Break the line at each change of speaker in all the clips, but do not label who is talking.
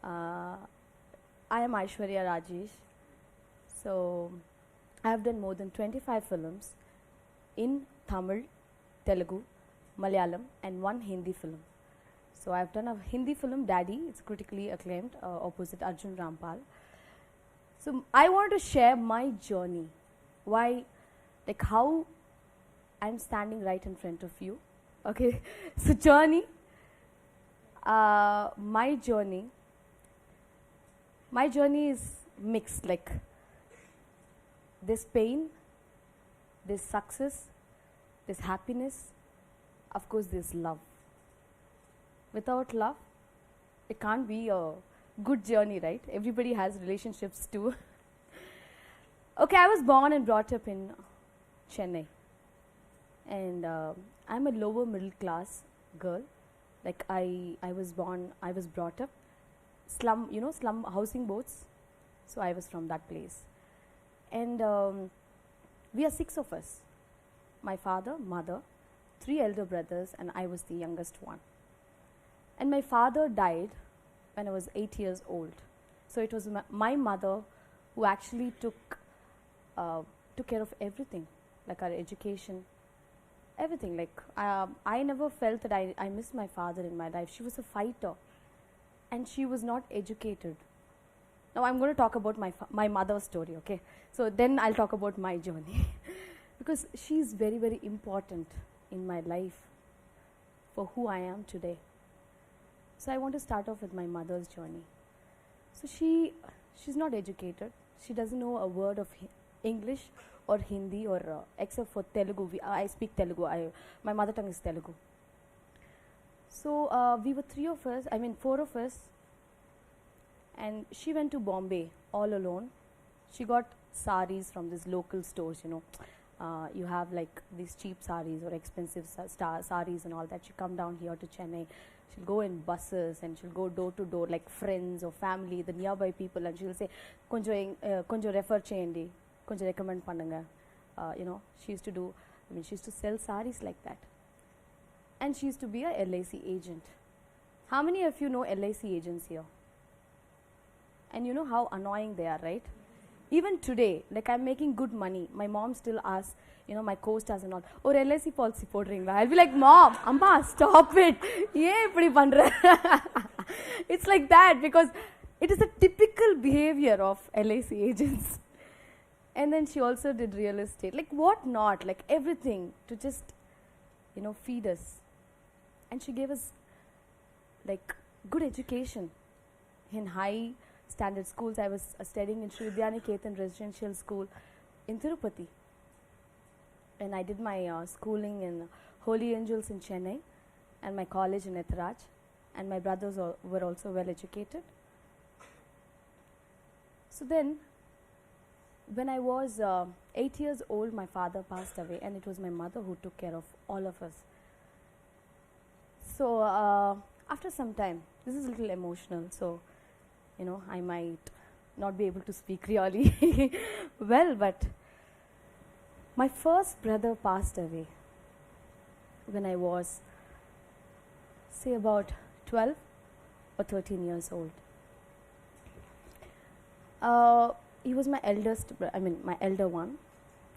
Uh, I am Aishwarya Rajesh. So, I have done more than 25 films in Tamil, Telugu, Malayalam, and one Hindi film. So, I have done a Hindi film, Daddy. It's critically acclaimed, opposite Arjun Rampal. So, I want to share my journey. Why, like, how I'm standing right in front of you. Okay, so journey. My journey. My journey is mixed. Like, there's pain, there's success, there's happiness. Of course, there's love. Without love, it can't be a good journey, right? Everybody has relationships too. Okay, I was born and brought up in Chennai, and I'm a lower middle class girl. Like I was brought up slum, slum housing boards. So I was from that place, and we are 6 of us. My father, mother, 3 elder brothers, and I was the youngest one. And my father died when I was 8 years old. So it was my mother who actually took care of everything, like our education, everything. Like I never felt that I missed my father in my life. She was a fighter, and she was not educated. Now I'm going to talk about my mother's story, okay? So then I'll talk about my journey because she's very, very important in my life for who I am today. So I want to start off with my mother's journey. So she's not educated. She doesn't know a word of English or Hindi or except for Telugu. I speak Telugu. My mother tongue is Telugu. So we were 4 of us, and she went to Bombay all alone. She got saris from these local stores, you have like these cheap saris or expensive saris and all that. She come down here to Chennai. She'll go in buses and she'll go door to door, like friends or family, the nearby people, and she'll say, konjo refer cheyandi, konjo recommend pannunga. She used to sell saris like that. And she used to be a LIC agent. How many of you know LIC agents here? And you know how annoying they are, right? Even today, like I'm making good money, my mom still asks, my co-stars and all, or LIC policy podringa. I'll be like, Mom, Amma, stop it. It's like that because it is a typical behavior of LIC agents. And then she also did real estate, like what not, like everything to just, feed us. And she gave us like good education in high standard schools. I was studying in Sri Vidyaniketan Residential School in Tirupati. And I did my schooling in Holy Angels in Chennai and my college in Etharaj. And my brothers were also well educated. So then, when I was 8 years old, my father passed away, and it was my mother who took care of all of us. So after some time, this is a little emotional, so I might not be able to speak really well, but my first brother passed away when I was, say, about 12 or 13 years old. He was my my elder one.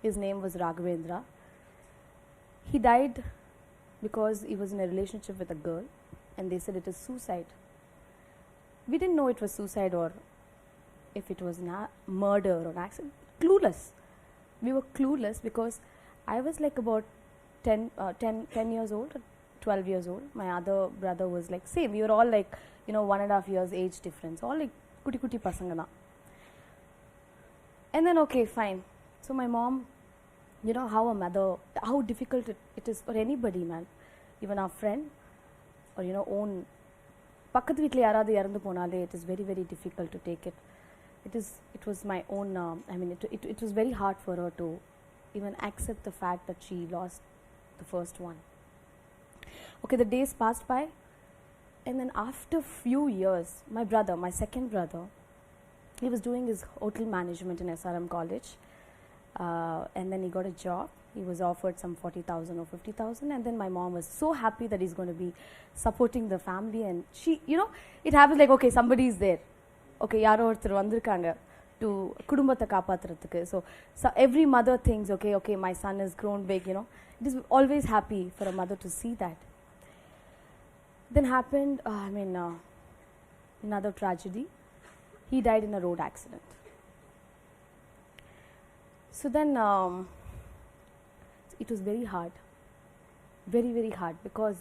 His name was Raghavendra. He died because he was in a relationship with a girl, and they said it is suicide. We didn't know it was suicide or if it was murder or an accident. Clueless. We were clueless because I was like about 10 years old, 12 years old. My other brother was like same. We were all like 1.5 years age difference. All like kuti kuti pasanga na. And then okay, fine. So my mom, how difficult it is for anybody, man. Even our friend or own பக்கத்து வீட்டில் யாராவது இறந்து போனாலே it is very, very difficult to take it. It was my own, it was very hard for her to even accept the fact that she lost the first one. Okay, the days passed by, and then after few years, my second brother, he was doing his hotel management in SRM college, and then he got a job He was offered some 40,000 or 50,000, and then my mom was so happy that he's going to be supporting the family. And she, it happens like, okay, somebody is there. Okay, yaro orthar vandirukanga to kudumbata kaapathradhukku. So every mother thinks, okay, my son has grown big, It is always happy for a mother to see that. Then happened, another tragedy. He died in a road accident. So then it was very hard, very, very hard, because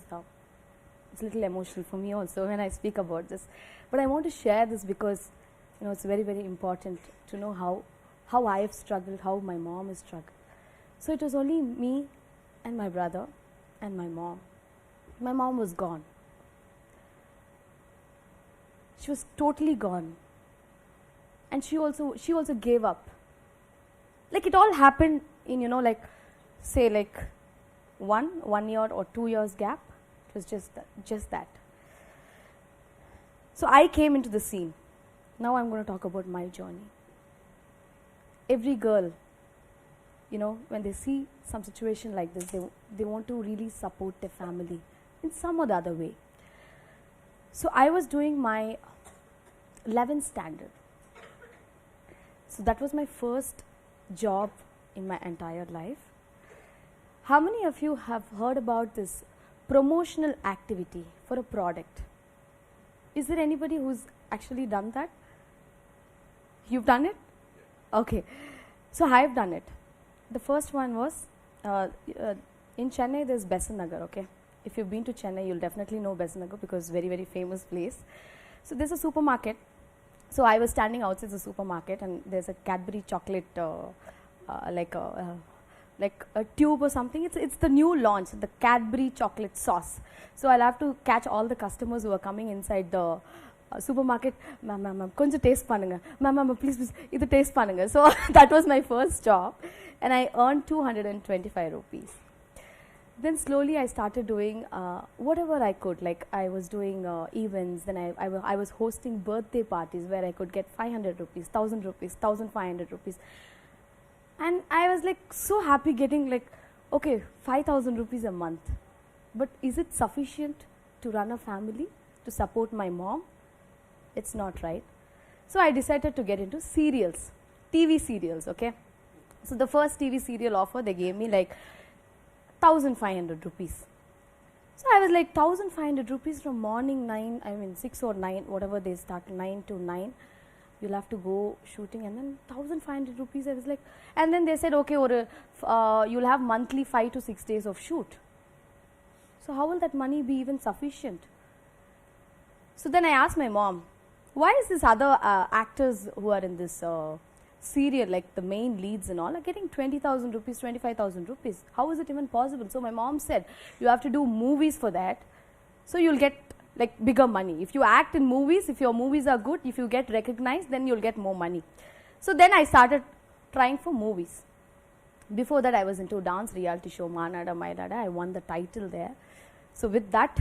it's a little emotional for me also when I speak about this. But I want to share this because it's very, very important to know how I have struggled, how my mom has struggled. So it was only me and my brother and my mom. My mom was gone. She was totally gone. And she also gave up. Like it all happened in, say like 1 year or 2 years gap. It was just that. So I came into the scene. Now I'm going to talk about my journey. Every girl, when they see some situation like this, they want to really support their family in some or the other way. So I was doing my 11th standard. So that was my first job in my entire life. How many of you have heard about this promotional activity for a product? Is there anybody who's actually done that? You've done it? Okay. So I've done it. The first one was in Chennai there's Besant Nagar, okay? If you've been to Chennai, you'll definitely know Besant Nagar because it's a very, very famous place. So there's a supermarket. So I was standing outside the supermarket and there's a Cadbury chocolate like a tube or something. It's the new launch, the Cadbury chocolate sauce. So I'll have to catch all the customers who are coming inside the supermarket. Ma'am, konja taste pannunga. Ma'am, please, idu taste pannunga. So that was my first job, and I earned 225 rupees. Then slowly I started doing whatever I could. Like I was doing events. Then I was hosting birthday parties where I could get 500 rupees, 1,000 rupees, 1,500 rupees. And I was like so happy getting like, okay, 5,000 rupees a month. But is it sufficient to run a family, to support my mom? It's not, right? So I decided to get into serials, TV serials, okay? So the first TV serial offer, they gave me like 1,500 rupees. So I was like 1,500 rupees from morning 6 or 9, whatever they start, 9 to 9. You'll have to go shooting, and then 1,500 rupees. I was like, and then they said, okay, you'll have monthly 5 to 6 days of shoot. So how will that money be even sufficient? So then I asked my mom, why is this other actors who are in this serial, like the main leads and all, are getting 20,000 rupees, 25,000 rupees? How is it even possible? So my mom said, you have to do movies for that, so you'll get like bigger money. If you act in movies, if your movies are good, if you get recognized, then you'll get more money. So then I started trying for movies. Before that I was into dance reality show, Manada Mailada. I won the title there. So with that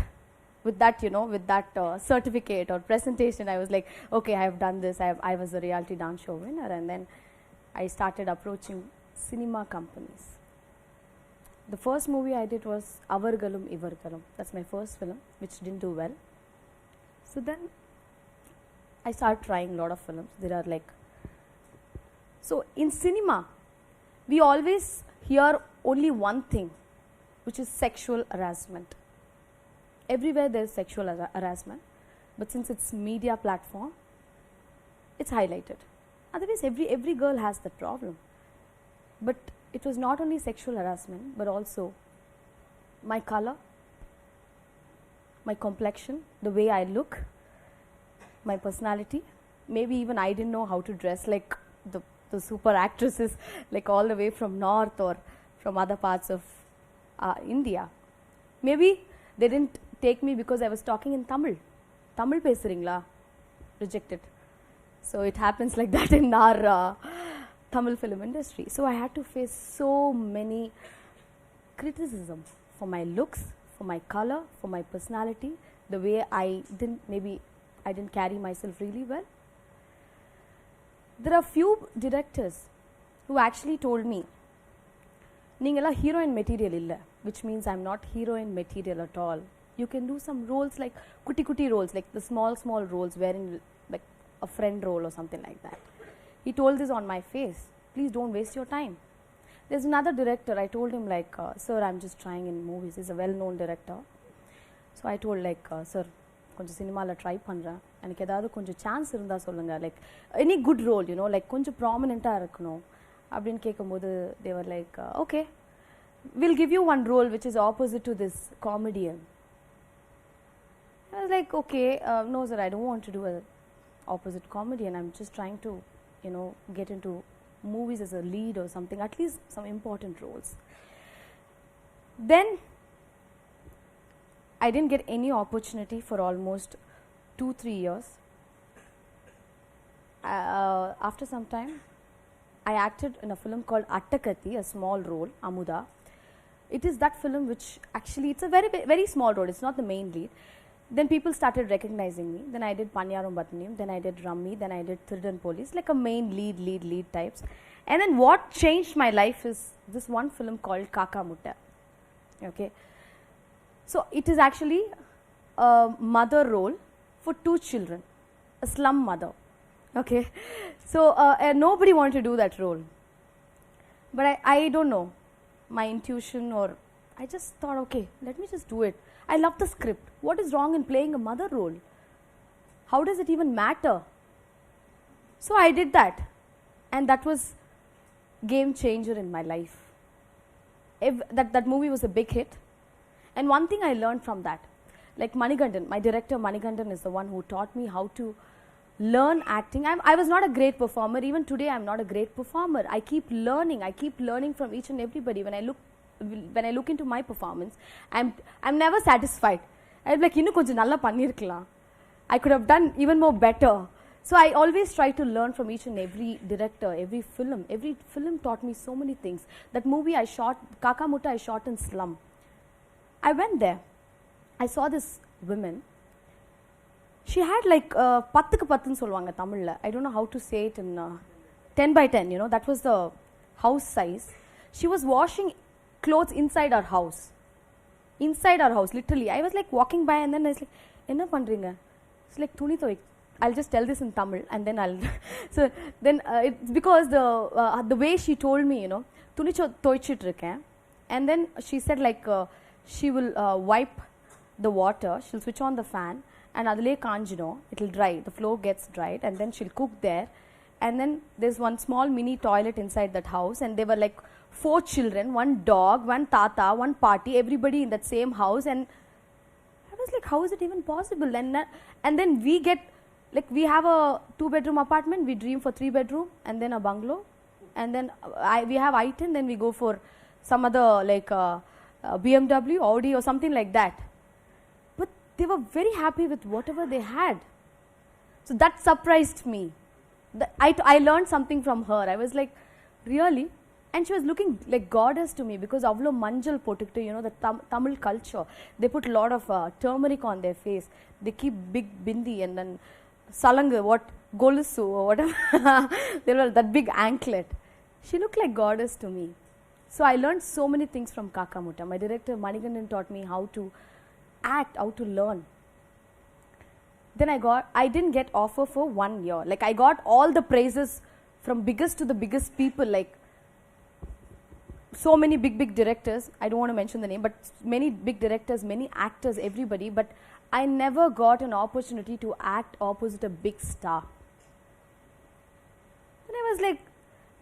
certificate or presentation, I was like, okay, I have done this. I was a reality dance show winner. And then I started approaching cinema companies. The first movie I did was Avargalum Ivargalum. That's my first film, which didn't do well. So then I started trying a lot of films. There are like, so in cinema, we always hear only one thing, which is sexual harassment. Everywhere there is sexual harassment, but since it's media platform, it's highlighted. Otherwise, every girl has that problem. But it was not only sexual harassment, but also my color, my complexion, the way I look, my personality. Maybe even I didn't know how to dress like the super actresses, like all the way from north or from other parts of India. Maybe they didn't take me because I was talking in Tamil. Tamil pesuringla? Rejected. So it happens like that in our Tamil film industry. So I had to face so many criticisms for my looks, for my color, for my personality, the way I didn't carry myself really well. There are few directors who actually told me, நீங்களாம் heroine material இல்ல, which means I'm not heroine material at all. You can do some roles like kuti roles, like the small roles wherein like a friend role or something like that. He told this on my face. Please don't waste your time. There's another director. I told him like, sir, I'm just trying in movies. He's a well-known director. So I told like, sir, கொஞ்சம் சினிமாவில் try பண்ணுறேன், எனக்கு ஏதாவது கொஞ்சம் chance இருந்தால் சொல்லுங்கள், like any good role you know, like கொஞ்சம் ப்ராமினெண்ட்டாக இருக்கணும் அப்படின்னு கேட்கும்போது they were like, okay, will give you one role which is opposite to this comedian. I was like, okay, no sir, I don't want to do an opposite comedian. I'm just trying to, you know, get into movies as a lead or something, at least some important roles. Then I didn't get any opportunity for almost 2-3 years. After some time, I acted in a film called Attakati, a small role, Amuda. It is that film which actually, it's a very small role, it's not the main lead. Then people started recognizing me. Then I did Panyaram Batniyam, then I did Rummy, then I did Thirdan Police, like a main lead types. And then what changed my life is this one film called Kaka Mutta. Okay. So it is actually a mother role for 2 children, a slum mother. Okay. So nobody wanted to do that role. But I don't know, my intuition, or I just thought, okay, let me just do it. I love the script. What is wrong in playing a mother role? How does it even matter? So I did that. And that was game changer in my life. That movie was a big hit. And one thing I learned from that, like Manikandan, my director Manikandan is the one who taught me how to learn acting. I was not a great performer. Even today I'm not a great performer. I keep learning from each and everybody. When I look into my performance, I'm never satisfied. I'm like, இன்னும் கொஞ்சம் நல்லா பண்ணிருக்கலாம். I could have done even more better. So I always try to learn from each and every director, every film. Every film taught me so many things. That movie I shot, Kaka Mutta, I shot in slum. I went there. I saw this woman. She had like 10க்கு 10 சொல்வாங்க தமிழ்ல. I don't know how to say it in 10 by 10, you know, that was the house size. She was washing clothes inside our house. Inside our house, literally. I was like walking by and then I was like, என்ன பண்றீங்க? It's like துணி துவை. I'll just tell this in Tamil and then I'll so then it's because the way she told me, you know, துணி துவைச்சிட்டு இருக்கேன். And then she said like she will wipe the water, she'll switch on the fan and adile kaanjidum, it'll dry, the floor gets dried, and then she'll cook there. And then there's one small mini toilet inside that house, and there were like 4 children, 1 dog, 1 tata, 1 party, everybody in that same house. And I was like, how is it even possible? And then we get like, we have a 2-bedroom apartment, we dream for 3-bedroom and then a bungalow, and then we have I-10, then we go for some other like BMW, Audi or something like that. But they were very happy with whatever they had. So that surprised me. I learned something from her. I was like, really? And she was looking like goddess to me because avlo manjal potuktu, you know, the Tamil culture. They put a lot of turmeric on their face. They keep big bindi and then salangu, what, golusu or whatever. There was that big anklet. She looked like goddess to me. So I learned so many things from Kaka Mutta. My director Manikandan taught me how to act, how to learn. Then I didn't get offer for 1 year. Like I got all the praises from biggest to the biggest people, like so many big directors. I don't want to mention the name, but many big directors, many actors, everybody. But I never got an opportunity to act opposite a big star. And I was like,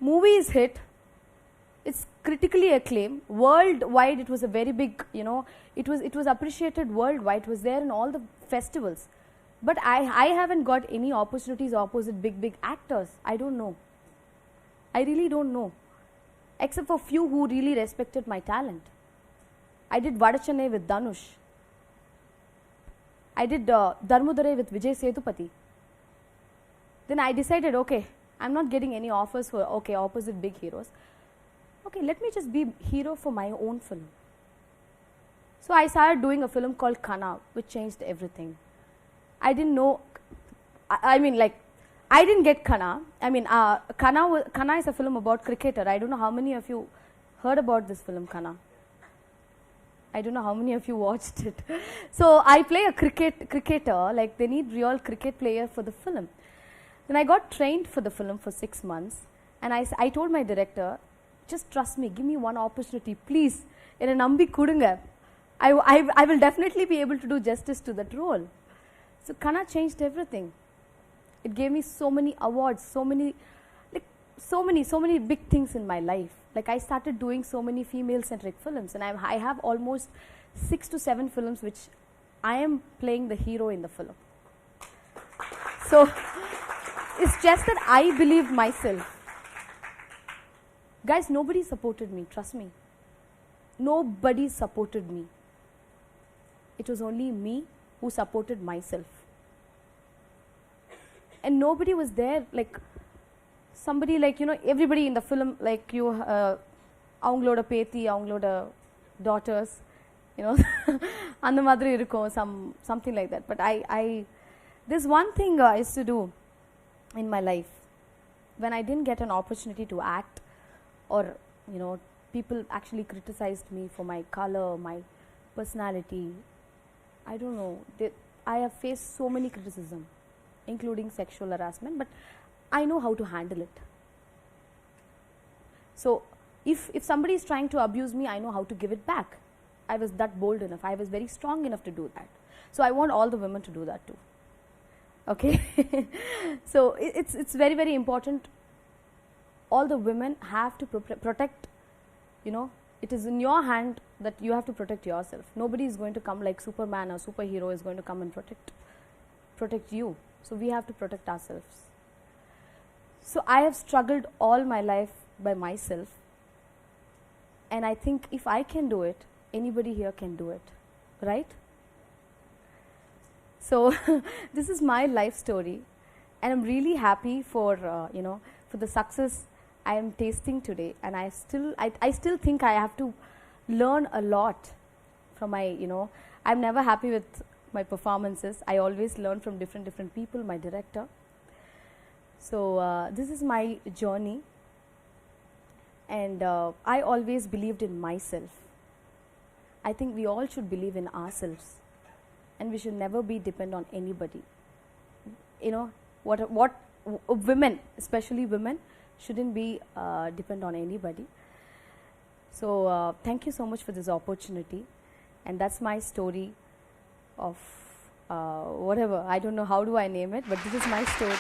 movie is hit. It's critically acclaimed. Worldwide, it was a very big, you know, it was appreciated worldwide. It was there in all the festivals. But I haven't got any opportunities opposite big actors. I don't know. I really don't know. Except for few who really respected my talent. I did Vadachane with Dhanush. I did Dharmudurai with Vijay Sethupathi. Then I decided, okay, I'm not getting any offers for, okay, opposite big heroes. Okay, let me just be hero for my own film. So I started doing a film called Kana, which changed everything. I didn't know, I mean like, I didn't get Kana. I mean, Kana is a film about cricketer. I don't know how many of you heard about this film, Kana. I don't know how many of you watched it. So I play a cricketer, like they need real cricket player for the film. Then I got trained for the film for 6 months, and I told my director, just trust me, give me one opportunity, please. In a nambi kudunga. I will definitely be able to do justice to that role. So Kana changed everything. It gave me so many awards, so many big things in my life. Like I started doing so many female-centric films, and I have almost 6 to 7 films which I am playing the hero in the film. So it's just that I believe myself. Guys, nobody supported me, trust me. Nobody supported me. It was only me who supported myself. And nobody was there, like somebody like, everybody in the film, like you, avangaloda pethi, avangaloda daughters, அந்த மாதிரி இருக்கும், something like that. But there's one thing I used to do in my life. When I didn't get an opportunity to act, or people actually criticized me for my color, my personality, I don't know, I have faced so many criticism, including sexual harassment, but I know how to handle it. So if somebody is trying to abuse me, I know how to give it back. I was that bold enough, I was very strong enough to do that. So I want all the women to do that too. Okay. So it's very, very important. All the women have to protect, it is in your hand that you have to protect yourself. Nobody is going to come like Superman or superhero is going to come and protect you. So we have to protect ourselves. So I have struggled all my life by myself, and I think if I can do it, anybody here can do it, right? So this is my life story, and I'm really happy for for the success I am tasting today. And I still think I have to learn a lot from my, I'm never happy with my performances. I always learn from different people, my director. So this is my journey, and I always believed in myself. I think we all should believe in ourselves, and we should never be dependent on anybody. What women, especially women, shouldn't be dependent on anybody. So thank you so much for this opportunity, and that's my story of whatever, I don't know how do I name it, but this is my story.